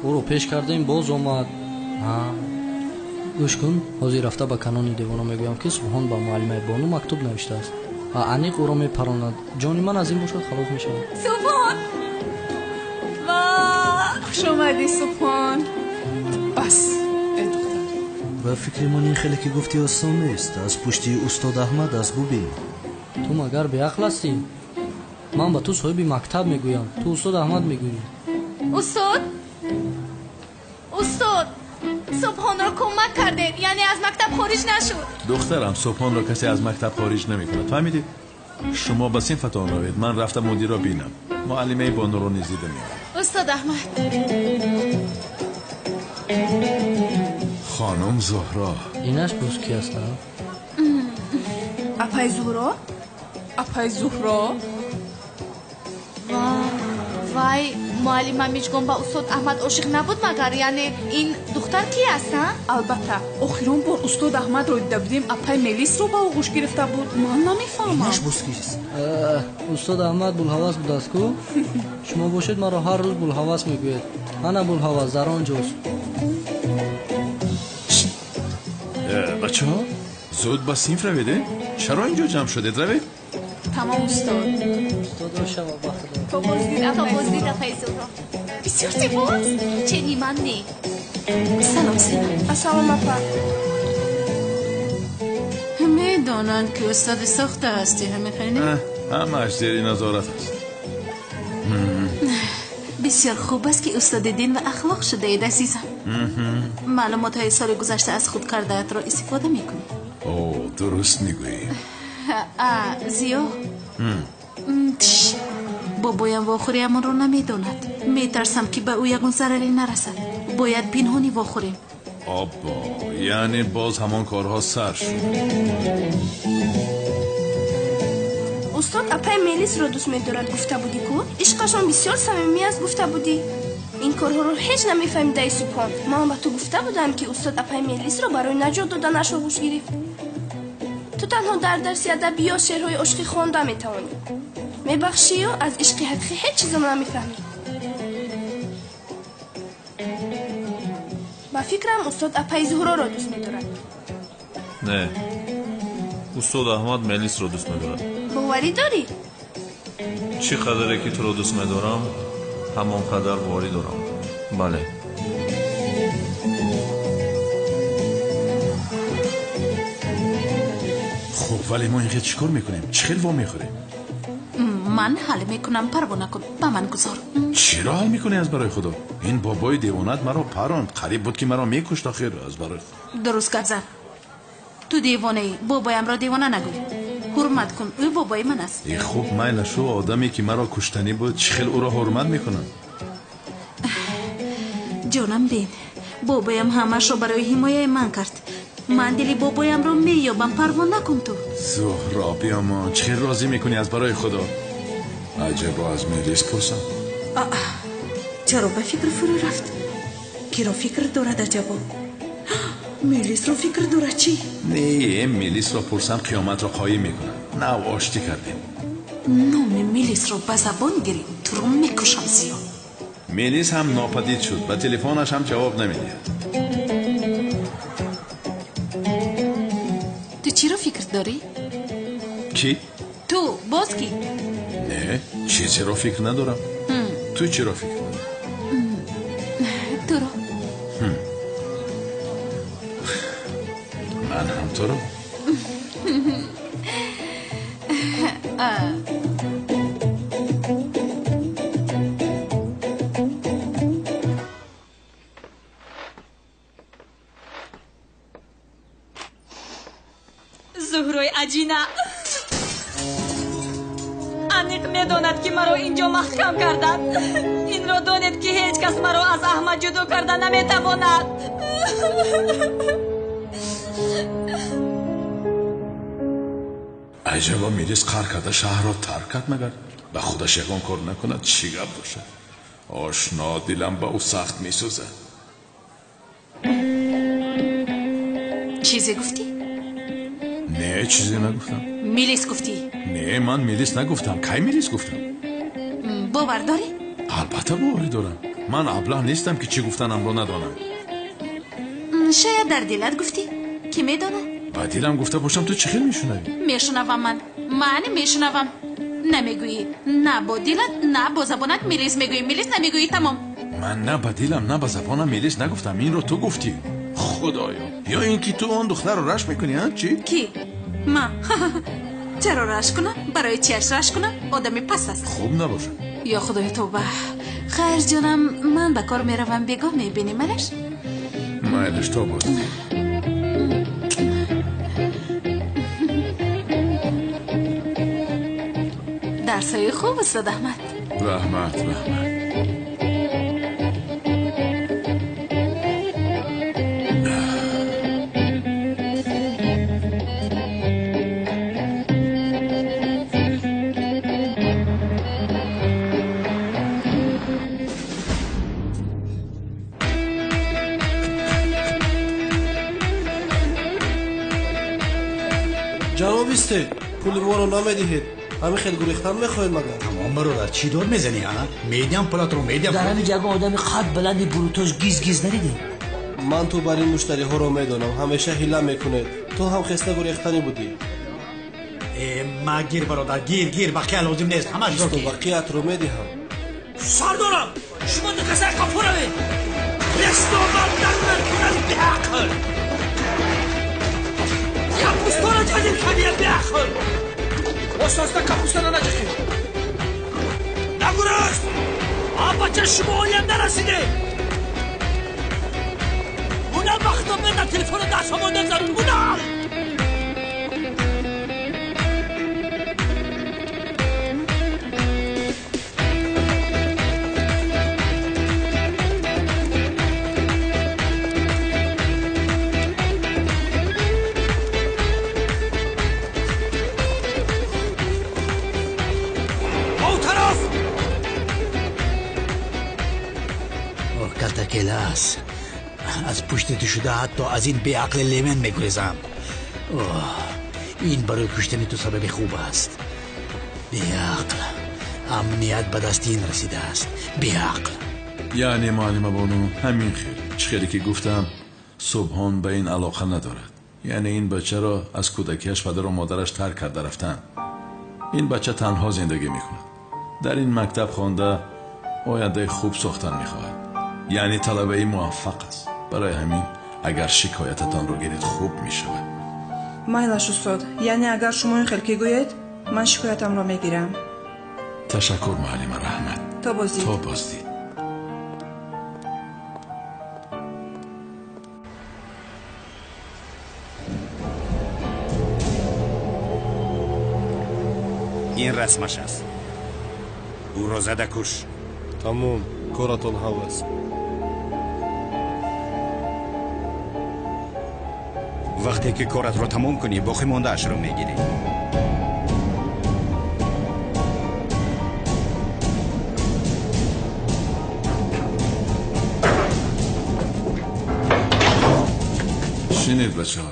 او رو پیش کردیم باز اومد. گوش کن حاضر رفته به کانون دیوانه میگویم که سبحان با معلمه بانو مکتوب نوشته است. انیق او را میپراند جانی من از این باشد خلاص میشه. سبحان خوش آمدی سبحان. بس با فکر من این خیلی که گفتی آسان نیست. از پشتی استاد احمد از بوبی. تو مگر به عقل هستی؟ من با تو صاحب مکتب میگویم تو استاد احمد میگویی. استاد سبحان را کمک کردید یعنی از مکتب خارج نشد. دخترم سبحان را کسی از مکتب خارج نمیکنه فهمیدید؟ شما با صفتان روید من رفتم مدیر را بینم معلمه بانو رو نیز دیدم. استاد احمد خانم زهرا اینش بوز کی است؟ اپای زهرا وای معلمه میگم با استاد احمد عاشق نبود مگر یعنی این دختر کی است؟ البته آخرین بار استاد احمد رو دیده بودیم اپای ملیس رو با آغوش گرفته بود. من نمیفهمم اینش بوز کیست؟ استاد احمد بولهوس بود است کو؟ شما باشید مرا هر روز بولهوس میگوید. انا بولهوس در آنجاست. بچه ها زود با صنف رویده؟ چرا اینجا جمع شدید روید؟ تمام استاد رو شما با خدا. تا بازدید اپای زهرا بسیار زیباست. چنی من نی. سلام سلام. السلام اپا. میدونن که استاد ساخته هستی همه خیلی؟ همه زیر نظارت هست. بسیار خوب است که استاد دین و اخلاق شده اید عزیزم. معلومات های سال گذشته از خود کردهت را استفاده میکنی. اوه درست میگویی. زیو بابایم واخوری همون رو نمیدوند. میترسم که به او یکون ضرری نرسد. باید پنهانی واخوریم. آبا یعنی باز همان کارها سر شد. استاد اپای ملیس رو دوست می‌دارد گفته بودی کو؟ عشقشان بسیار صمیمی است گفته بودی. این کارها رو هیچ نمی‌فهمیده ای سبحان. من با تو گفته بودم که استاد اپای ملیس رو برای نجات دادنش آغوش گرفت. تو تنها در درس ادبی یا شعرهای عشقی خوانده می‌توانی. میبخشی و از عشق حقیقی هیچ چیزی نمی‌فهمی. با فکرم استاد اپای زهرا رو دوست می‌دارد. نه استاد احمد ملیس رو دوست می‌دارد. باوری داری؟ چی قدره که تو رو دوست می‌دارم همان قدر باوری دارم. بله. خب ولی ما اینقدر چیکار میکنیم؟ چه خیلی وا میخوریم؟ من حل میکنم پروانه کن با من گذار. چرا حل میکنی از برای خدا؟ این بابای دیوانت مرا پراند. قریب بود که مرا میکشت آخر از برای درست گذر. تو دیوانه ای بابایم را دیوانه نگوی. حرمت کن او بابای من است. ای خوب میل شو آدمی که مرا کشتنی بود چه خیلی او را حرمت میکنن. جانم دین бобоям ҳамашро барои ҳимояи ман кард. ман дили бобоямро меёбам. парво накун ту. زهرا بیامان چه راضی میکنی از برای خدا؟ عجبا از میلیس پرسم. چرا به فکر فرو رفت؟ کی را فکر دارد عجبا؟ میلیس را فکر دارد چی؟ نه میلیس را پرسم قیامت را قایم میکنم. نه آشتی کردیم. نام میلیس را به زبان گیریم. تو رو میکشم زیاد. میلیس هم ناپدید شد و تلفنش هم جواب نمیده. تو چی را فکر داری؟ کی؟ تو باز کی؟ نه چیزی را فکر ندارم. تو چی را فکر داری؟ تو را. من هم تو را. زهرای عجینه انیق میداند که مرا اینجا محکم کردند. این را دانید که هیچ کس مرا از احمد جدا کرده نمیتواند. عجبا میلیس قهر کرده شهر را ترک کرد مگر به خودش یگان کار نکند چی گپ باشد؟ آشنا دلم به او سخت میسوزد. چیزی گفتی؟ نه چیزی نگفتم. میلیس گفتی؟ نه من میلیس نگفتم. کی میلیس گفتم؟ باور داری؟ البته باوری دارم. من ابله نیستم که چی گفتنم رو ندانم. شاید در دلت گفتی؟ کی میدانه؟ با دلم گفته باشم تو چی خیلی میشنوی؟ میشنوم من میشنوم. نمیگویی نه با دلت نه با زبانت میلیس میگویی. میلیس نمیگویی. تمام. من نه با دلم نه با زبانم میلیس نگفتم. این رو تو گفتی. خدایا یا اینکه تو اون دختر رو رشک میکنی ها چی؟ کی؟ من چرا رشک کنم؟ برای چیش رشک کنم؟ آدمی پس است. خوب نباشه. یا خدای توبه. خیر جانم من به کار میروم. بگاه میبینی منش؟ مایلش تو بود. درسای خوب استاد احمد. رحمت. جناب استه پول ما رو نمیدهید. همین خیلی گریختن میخواید مگر؟ تمام برادر چی دور میزنی ها؟ میدیم پلات رو میدیم. در همین جگه آدم قد بلندی بروتاش گیز ندیدی؟ من تو برای مشتری ها رو میدونم. همیشه هیله میکنید. تو هم خسته گریختنی بودی. ما گیر برادر گیر بقیه لازم نیست. همش رو تو بقیه‌ات رو میدهم. سردارم شما دو کسای قفو روید. دستاوردن من کنن به عقل. کپوستا را جدید کنیم به عقل. استاستا کپوستا را نجستیم. نگرست بچه شما آیم نرسیده. اونم وقتا بدن تلفن دست همون نگذارون. اونم کلاس از پشت تو شده حتی از این بی عقل لیمن میگریزم. این برای کشتن تو سبب خوب است. بی عقل امنیت به دست این رسیده است. بی عقل. یعنی معلم بانو همین خیلی که گفتم صبحان به این علاقه ندارد. یعنی این بچه را از کودکیش پدر و مادرش ترک کرده رفتن. این بچه تنها زندگی میکنه. در این مکتب خوانده آینده خوب ساختن میخواهد. یعنی طلبه موفق است. برای همین اگر شکایتتان رو گیرید خوب میشود. مایلش استاد، یعنی اگر شما این خیلی گوید من شکایتم رو میگیرم. تشکر معلم رحمت. تا بازدید. این رسمش است. او را زده کش. تمام کارتون هواست. وقتی که کارت رو تمام کنی باقی مانده اش رو میگیری. شنید بچه ها،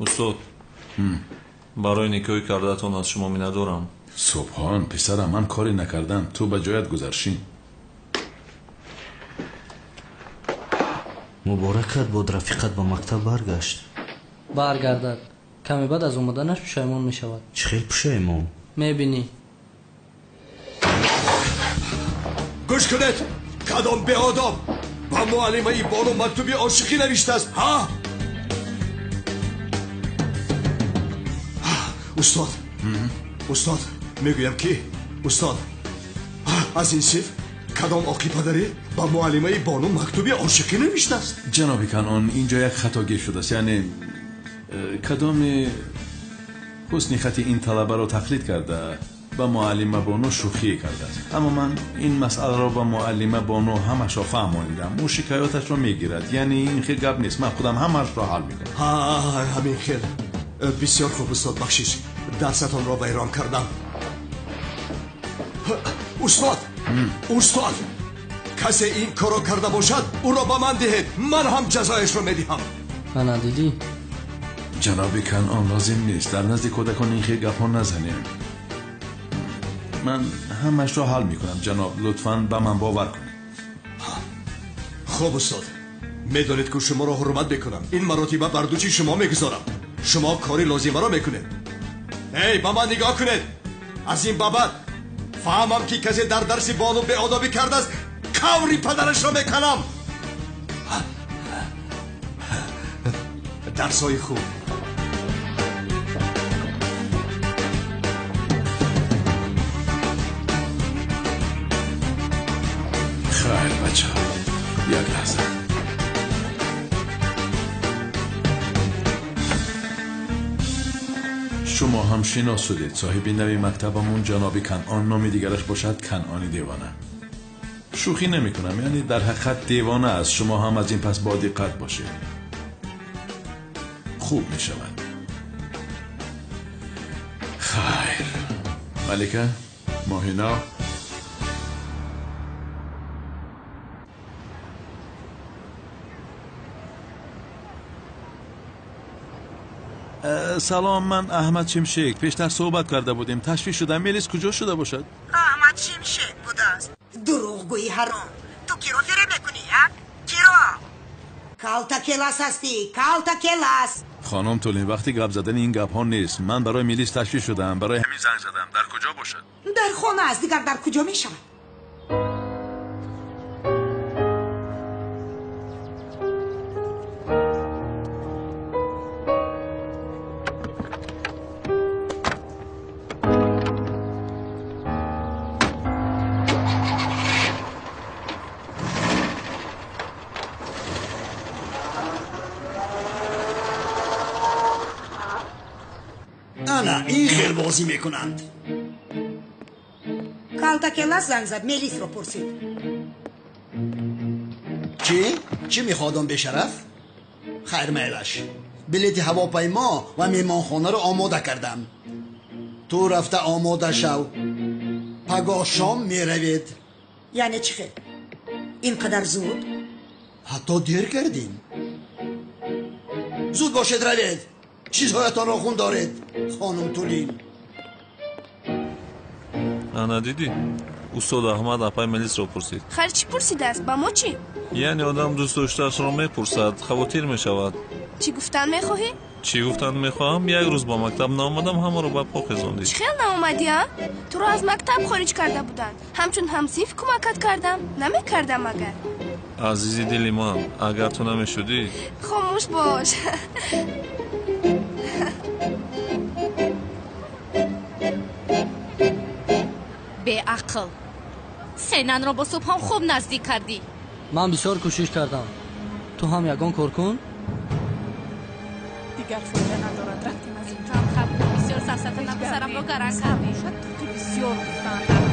استاد برای نیکوی کردهتون از شما می ندارم. سبحان پسرم، من کاری نکردم، تو به جایت گذرشین. مبارکت بود رفیقت به مکتب برگشت. برگردد، کمی بعد از اومدنش پشیمون می شود. چه خیلی پشیمون؟ می بینی. گوش کنید، کدام به آدم با معلمه ای بانو مکتوبی عاشقی نوشته است ها؟ استاد میگویم که استاد از این صف کدام آقی پدری با معلمه ای بانو مکتوبی عاشقی نوشته است؟ جناب کنان اینجا یک خطاگی شده است، یعنی کدام حسنی خطی این طلبه رو تقلید کرده با معلمه بانو شوخی کرده است. اما من این مسئله را با معلمه بانو همش را فهمانیدم. او شکایاتش را میگیرد، یعنی این خیلی گپ نیست، من خودم همش را حل میکنم. همین خیلی بسیار خوب استاد، بخشش دستتان را ویران کردم. استاد کسی این کارو کرده باشد او را با من دهید، من هم جزایش را میدهم. من ندیدی؟ جناب کنان لازم نیست در نزد کودکان این خیلی گپ ها نزنیم. من همش را حل میکنم جناب، لطفاً به من باور کنید. خوب استاد، میدانید که شما را حرمت میکنم، این مراتبه بر دوش شما میگذارم، شما کاری لازمه را میکنید. ای با من نگاه کنید، از این بابت فهمم که کسی در درس بانو به آدابی کرده است کوری پدرش را میکنم. درسای خوب. خیر بچه ها، یک لحظه. شما هم شناس شدید صاحب نوی مکتبمون جناب کنعان، نام دیگرش باشد کنعانی دیوانه. شوخی نمی کنم، یعنی در حقیقت دیوانه است. شما هم از این پس با دقت باشید، خوب می شود. خیر ملکه، ماهینا، سلام، من احمد شمشک. پیشتر صحبت کرده بودیم، تشویش شدم. میلیس کجا شده باشد؟ احمد شمشک بوداست. دروغگویی حرام. تو کی رو فره میکنی ها؟ کی رو؟ کالتا کلاس هستی، کالتا کلاس. خانم تولی، وقتی گپ زدن این گپ ها نیست. من برای میلیس تشویش شدم، برای همین زنگ زدم. در کجا باشد؟ در خانه است، دیگر در کجا میشود؟ نه این خیلی بازی میکنند. کالتا کلاس زنگ زد، میلیس رو پرسید. چی میخوادم به شرف؟ خیر میلش، بلیت هواپیما و میمانخانه رو آماده کردم. تو رفته آماده شو، پگاه شام میروید. یعنی چی خیلی؟ اینقدر زود؟ حتی دیر کردیم. زود باشید روید، چیزهایتان را خون دارید خانم تولین. ندیدی؟ استاد احمد اپای میلیس رو پرسید. خیر چی پرسیده است؟ با ما چی؟ یعنی آدم دوست داشتهش رو میپرسد، خواطر میشود. چی گفتن میخواهی؟ چی گفتن میخواهم؟ یک روز با مکتب نامدم، همه رو با پا خزاندی. چی خیل نامدی ها؟ تو رو از مکتب خارج کرده بودن، همچون همسیف کمکت کردم، نمیکردم اگر. عزیزی دلی من، اگر تو نمیشدی. خاموش باش. به عقل سینن رو با صبحان خوب نزدیک کردی. من بسیار کوشش کردم، تو هم یگان کار کن. دیگر فایده ندارد، رفتیم از این تو هم خب بسیار سرسطه نبو سرم رو گرن کردی. بسیار گفتن